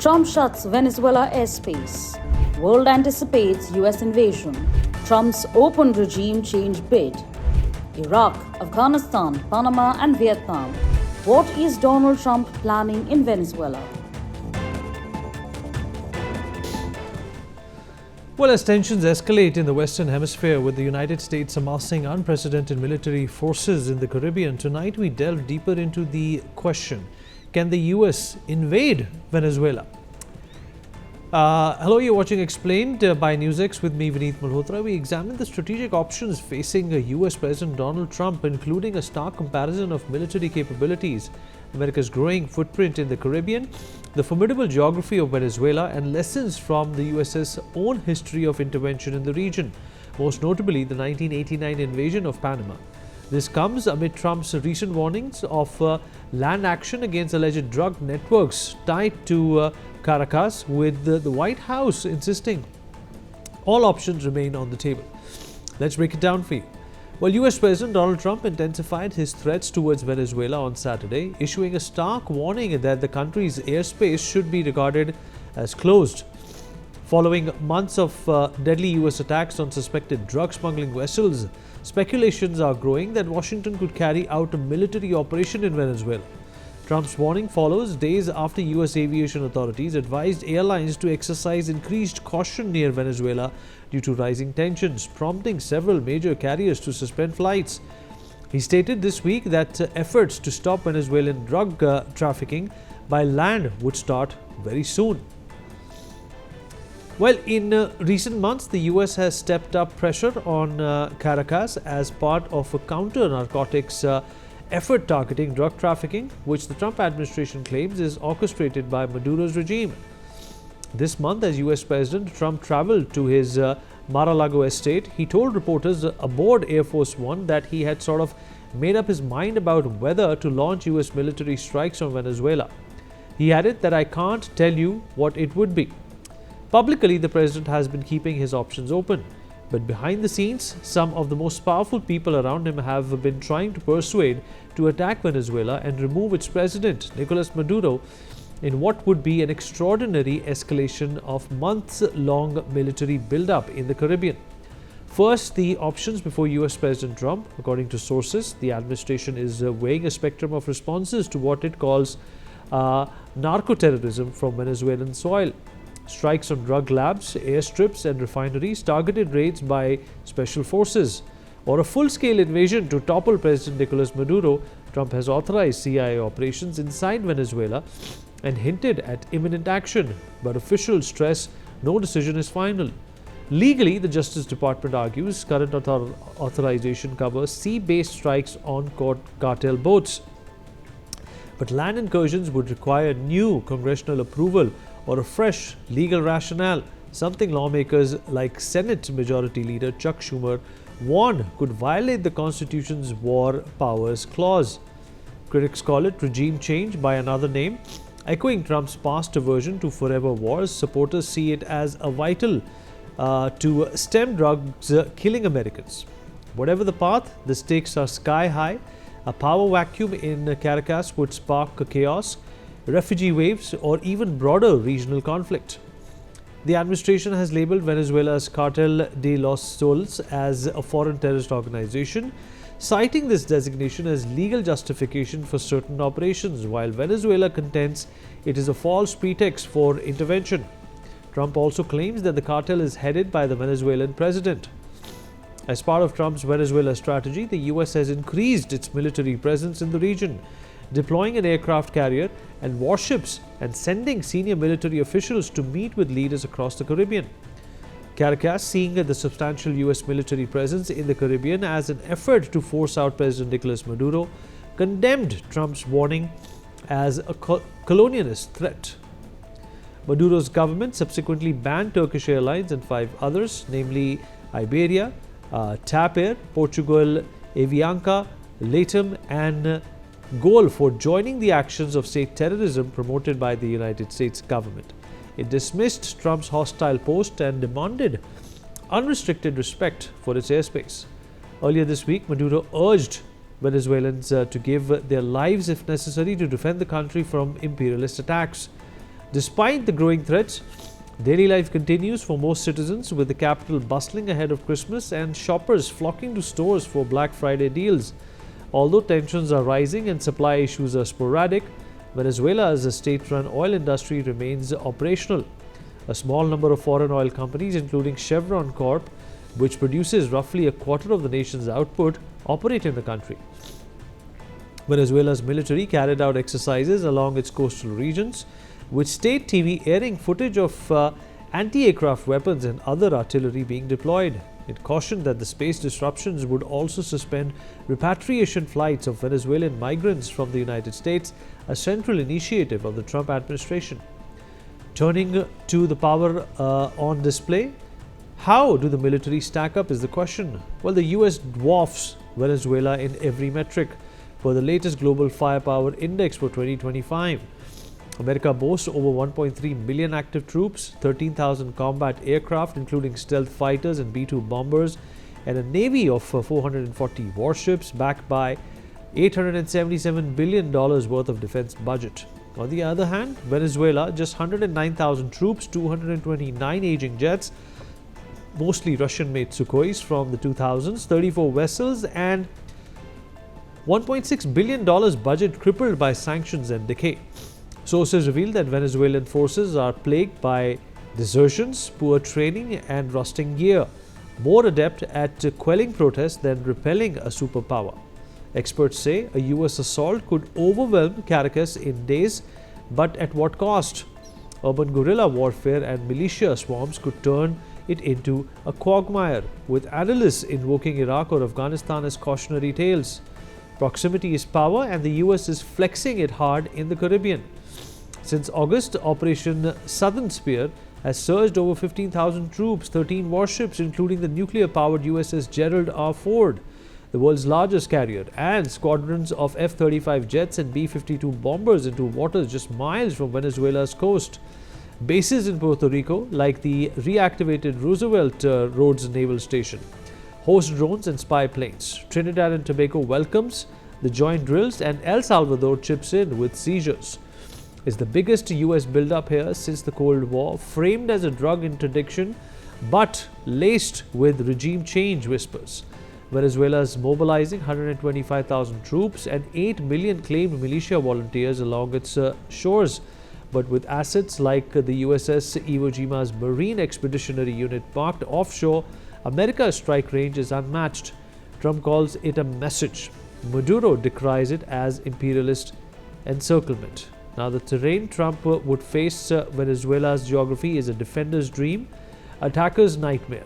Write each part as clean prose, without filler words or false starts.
Trump shuts Venezuela airspace. World anticipates US invasion. Trump's open regime change bid. Iraq, Afghanistan, Panama and Vietnam. What is Donald Trump planning in Venezuela? Well, as tensions escalate in the Western Hemisphere with the United States amassing unprecedented military forces in the Caribbean, tonight we delve deeper into the question, can the US invade Venezuela? Hello, you're watching Explained by NewsX with me, Vineet Malhotra. We examine the strategic options facing US President Donald Trump, including a stark comparison of military capabilities, America's growing footprint in the Caribbean, the formidable geography of Venezuela, and lessons from the US's own history of intervention in the region, most notably the 1989 invasion of Panama. This comes amid Trump's recent warnings of land action against alleged drug networks tied to Caracas, with the White House insisting all options remain on the table. Let's break it down for you. Well, US President Donald Trump intensified his threats towards Venezuela on Saturday, issuing a stark warning that the country's airspace should be regarded as closed. Following months of deadly US attacks on suspected drug smuggling vessels, speculations are growing that Washington could carry out a military operation in Venezuela. Trump's warning follows days after US aviation authorities advised airlines to exercise increased caution near Venezuela due to rising tensions, prompting several major carriers to suspend flights. He stated this week that efforts to stop Venezuelan drug trafficking by land would start very soon. Well, in recent months, the US has stepped up pressure on Caracas as part of a counter-narcotics effort targeting drug trafficking, which the Trump administration claims is orchestrated by Maduro's regime. This month, as US President Trump traveled to his Mar-a-Lago estate, he told reporters aboard Air Force One that he had sort of made up his mind about whether to launch US military strikes on Venezuela. He added that I can't tell you what it would be. Publicly, the president has been keeping his options open. But behind the scenes, some of the most powerful people around him have been trying to persuade to attack Venezuela and remove its president, Nicolas Maduro, in what would be an extraordinary escalation of months-long military buildup in the Caribbean. First, the options before US President Trump. According to sources, the administration is weighing a spectrum of responses to what it calls narco-terrorism from Venezuelan soil. Strikes on drug labs, airstrips and refineries, targeted raids by special forces, or a full-scale invasion to topple President Nicolas Maduro. Trump has authorized CIA operations inside Venezuela and hinted at imminent action, but officials stress no decision is final. Legally, the Justice Department argues current authorization covers sea-based strikes on cartel boats. But land incursions would require new congressional approval or a fresh legal rationale, something lawmakers like Senate Majority Leader Chuck Schumer warn could violate the Constitution's War Powers Clause. Critics call it regime change by another name. Echoing Trump's past aversion to forever wars, supporters see it as a vital to stem drugs killing Americans. Whatever the path, the stakes are sky high. A power vacuum in Caracas would spark chaos, refugee waves, or even broader regional conflict. The administration has labeled Venezuela's Cartel de los Soles as a foreign terrorist organization, citing this designation as legal justification for certain operations, while Venezuela contends it is a false pretext for intervention. Trump also claims that the cartel is headed by the Venezuelan president. As part of Trump's Venezuela strategy, the US has increased its military presence in the region, deploying an aircraft carrier and warships and sending senior military officials to meet with leaders across the Caribbean. Caracas, seeing the substantial US military presence in the Caribbean as an effort to force out President Nicolas Maduro, condemned Trump's warning as a colonialist threat. Maduro's government subsequently banned Turkish Airlines and 5 others, namely Iberia, TAP Air, Portugal, Avianca, LATAM and GOL, for joining the actions of state terrorism promoted by the United States government. It dismissed Trump's hostile post and demanded unrestricted respect for its airspace. Earlier this week, Maduro urged Venezuelans to give their lives if necessary to defend the country from imperialist attacks. Despite the growing threats, daily life continues for most citizens, with the capital bustling ahead of Christmas and shoppers flocking to stores for Black Friday deals. Although tensions are rising and supply issues are sporadic, Venezuela's state-run oil industry remains operational. A small number of foreign oil companies, including Chevron Corp, which produces roughly a quarter of the nation's output, operate in the country. Venezuela's military carried out exercises along its coastal regions, with state TV airing footage of anti-aircraft weapons and other artillery being deployed. It cautioned that the space disruptions would also suspend repatriation flights of Venezuelan migrants from the United States, a central initiative of the Trump administration. Turning to the power on display, how do the military stack up is the question. Well, the US dwarfs Venezuela in every metric. For the latest Global Firepower Index for 2025, America boasts over 1.3 million active troops, 13,000 combat aircraft including stealth fighters and B-2 bombers, and a navy of 440 warships backed by $877 billion worth of defense budget. On the other hand, Venezuela, just 109,000 troops, 229 aging jets, mostly Russian-made Sukhois from the 2000s, 34 vessels, and $1.6 billion budget crippled by sanctions and decay. Sources reveal that Venezuelan forces are plagued by desertions, poor training, and rusting gear, more adept at quelling protests than repelling a superpower. Experts say a US assault could overwhelm Caracas in days, but at what cost? Urban guerrilla warfare and militia swarms could turn it into a quagmire, with analysts invoking Iraq or Afghanistan as cautionary tales. Proximity is power, and the US is flexing it hard in the Caribbean. Since August, Operation Southern Spear has surged over 15,000 troops, 13 warships, including the nuclear-powered USS Gerald R. Ford, the world's largest carrier, and squadrons of F-35 jets and B-52 bombers into waters just miles from Venezuela's coast. Bases in Puerto Rico, like the reactivated Roosevelt Roads Naval Station, host drones and spy planes. Trinidad and Tobago welcomes the joint drills, and El Salvador chips in with seizures. It's the biggest US buildup here since the Cold War, framed as a drug interdiction but laced with regime change whispers. Venezuela is mobilizing 125,000 troops and 8 million claimed militia volunteers along its shores. But with assets like the USS Iwo Jima's Marine Expeditionary Unit parked offshore, America's strike range is unmatched. Trump calls it a message. Maduro decries it as imperialist encirclement. Now, the terrain Trump would face Venezuela's geography is a defender's dream, attacker's nightmare.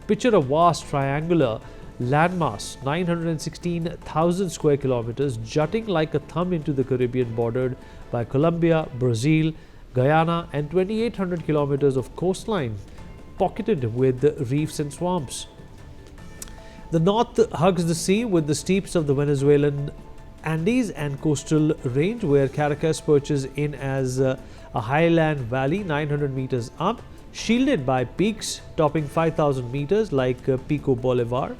Picture a vast triangular landmass, 916,000 square kilometers, jutting like a thumb into the Caribbean, bordered by Colombia, Brazil, Guyana, and 2,800 kilometers of coastline, pocketed with reefs and swamps. The north hugs the sea with the steeps of the Venezuelan Andes and coastal range, where Caracas perches in as a highland valley 900 meters up, shielded by peaks topping 5,000 meters like Pico Bolivar.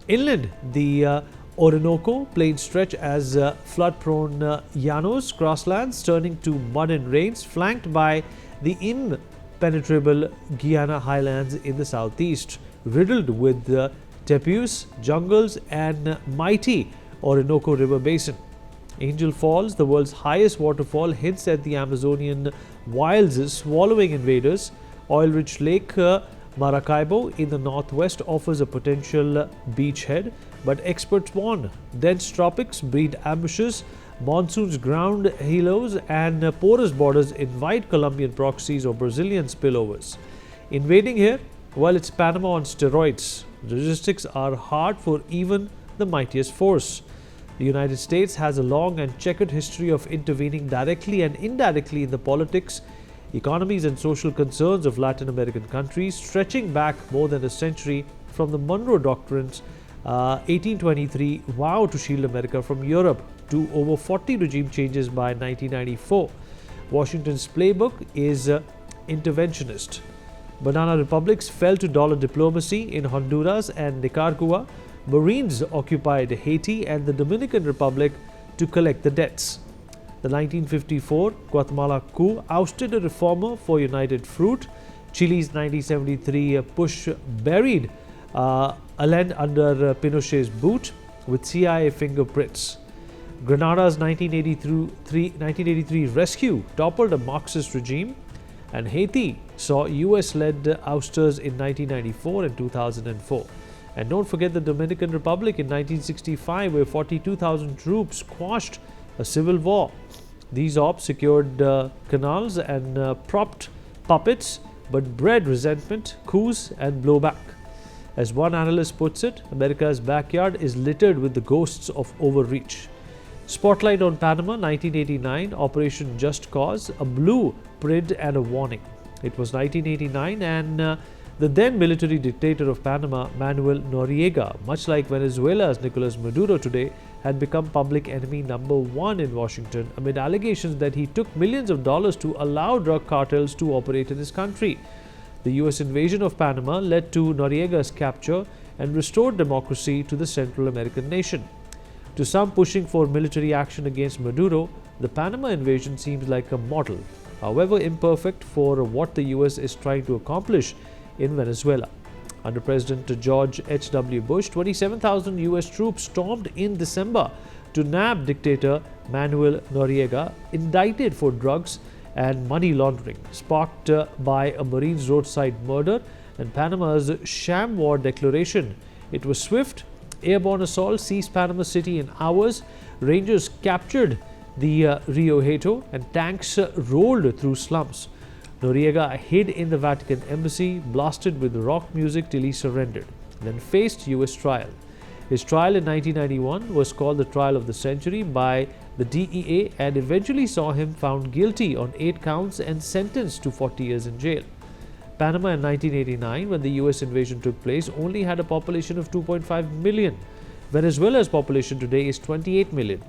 Inland, the Orinoco plains stretch as flood-prone llanos, grasslands turning to mud and rains, flanked by the impenetrable Guiana highlands in the southeast, riddled with tepues, jungles, and mighty Orinoco River basin. Angel Falls, the world's highest waterfall, hints at the Amazonian wilds swallowing invaders. Oil-rich Lake Maracaibo in the northwest offers a potential beachhead, but experts warn dense tropics breed ambushes, monsoons ground halos, and porous borders invite Colombian proxies or Brazilian spillovers. Invading here, well, it's Panama on steroids. Logistics are hard for even the mightiest force. The United States has a long and checkered history of intervening directly and indirectly in the politics, economies, and social concerns of Latin American countries, stretching back more than a century from the Monroe Doctrine's 1823 vow to shield America from Europe to over 40 regime changes by 1994. Washington's playbook is interventionist. Banana republics fell to dollar diplomacy in Honduras and Nicaragua. Marines occupied Haiti and the Dominican Republic to collect the debts. The 1954 Guatemala coup ousted a reformer for United Fruit. Chile's 1973 push buried Allende under Pinochet's boot with CIA fingerprints. Grenada's 1983 rescue toppled a Marxist regime, and Haiti saw US-led ousters in 1994 and 2004. And don't forget the Dominican Republic in 1965, where 42,000 troops quashed a civil war. These ops secured canals and propped puppets, but bred resentment, coups and blowback. As one analyst puts it, America's backyard is littered with the ghosts of overreach. Spotlight on Panama, 1989, Operation Just Cause, a blueprint and a warning. It was 1989 and the then military dictator of Panama, Manuel Noriega, much like Venezuela's Nicolas Maduro today, had become public enemy number one in Washington amid allegations that he took millions of dollars to allow drug cartels to operate in his country. The US invasion of Panama led to Noriega's capture and restored democracy to the Central American nation. To some pushing for military action against Maduro, the Panama invasion seems like a model, however imperfect, for what the US is trying to accomplish in Venezuela. Under President George H.W. Bush, 27,000 US troops stormed in December to nab dictator Manuel Noriega, indicted for drugs and money laundering, sparked by a Marine's roadside murder and Panama's sham war declaration. It was swift. Airborne assault seized Panama City in hours. Rangers captured the Rio Hato and tanks rolled through slums. Noriega hid in the Vatican embassy, blasted with rock music till he surrendered, then faced US trial. His trial in 1991 was called the trial of the century by the DEA and eventually saw him found guilty on 8 counts and sentenced to 40 years in jail. Panama in 1989, when the US invasion took place, only had a population of 2.5 million. Venezuela's population today is 28 million.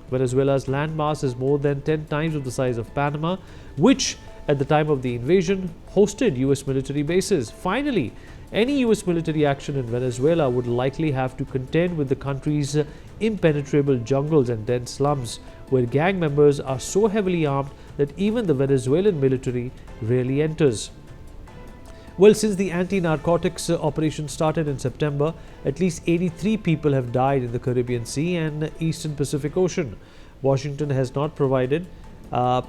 Venezuela's landmass is more than 10 times of the size of Panama, which at the time of the invasion hosted US military bases. Finally, any US military action in Venezuela would likely have to contend with the country's impenetrable jungles and dense slums, where gang members are so heavily armed that even the Venezuelan military rarely enters. Well, since the anti-narcotics operation started in September, at least 83 people have died in the Caribbean Sea and Eastern Pacific Ocean. Washington has not provided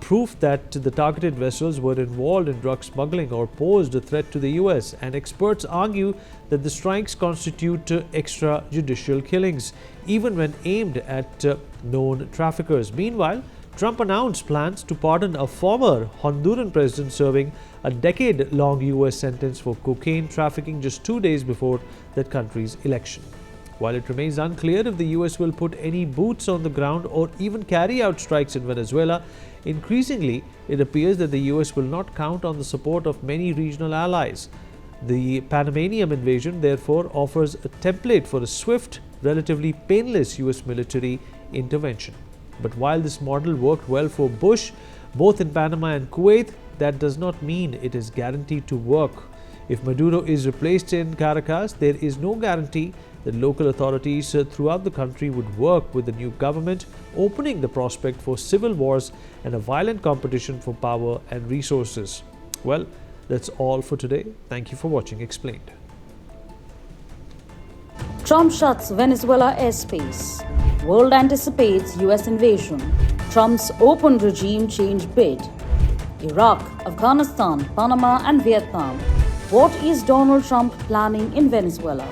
proof that the targeted vessels were involved in drug smuggling or posed a threat to the US, and experts argue that the strikes constitute extrajudicial killings, even when aimed at known traffickers. Meanwhile, Trump announced plans to pardon a former Honduran president serving a decade-long US sentence for cocaine trafficking just 2 days before that country's election. While it remains unclear if the US will put any boots on the ground or even carry out strikes in Venezuela, increasingly it appears that the US will not count on the support of many regional allies. The Panamanian invasion, therefore, offers a template for a swift, relatively painless US military intervention. But while this model worked well for Bush, both in Panama and Kuwait, that does not mean it is guaranteed to work. If Maduro is replaced in Caracas, there is no guarantee that local authorities throughout the country would work with the new government, opening the prospect for civil wars and a violent competition for power and resources. Well, that's all for today. Thank you for watching Explained. Trump shuts Venezuela airspace. World anticipates US invasion. Trump's open regime change bid. Iraq, Afghanistan, Panama and Vietnam. What is Donald Trump planning in Venezuela?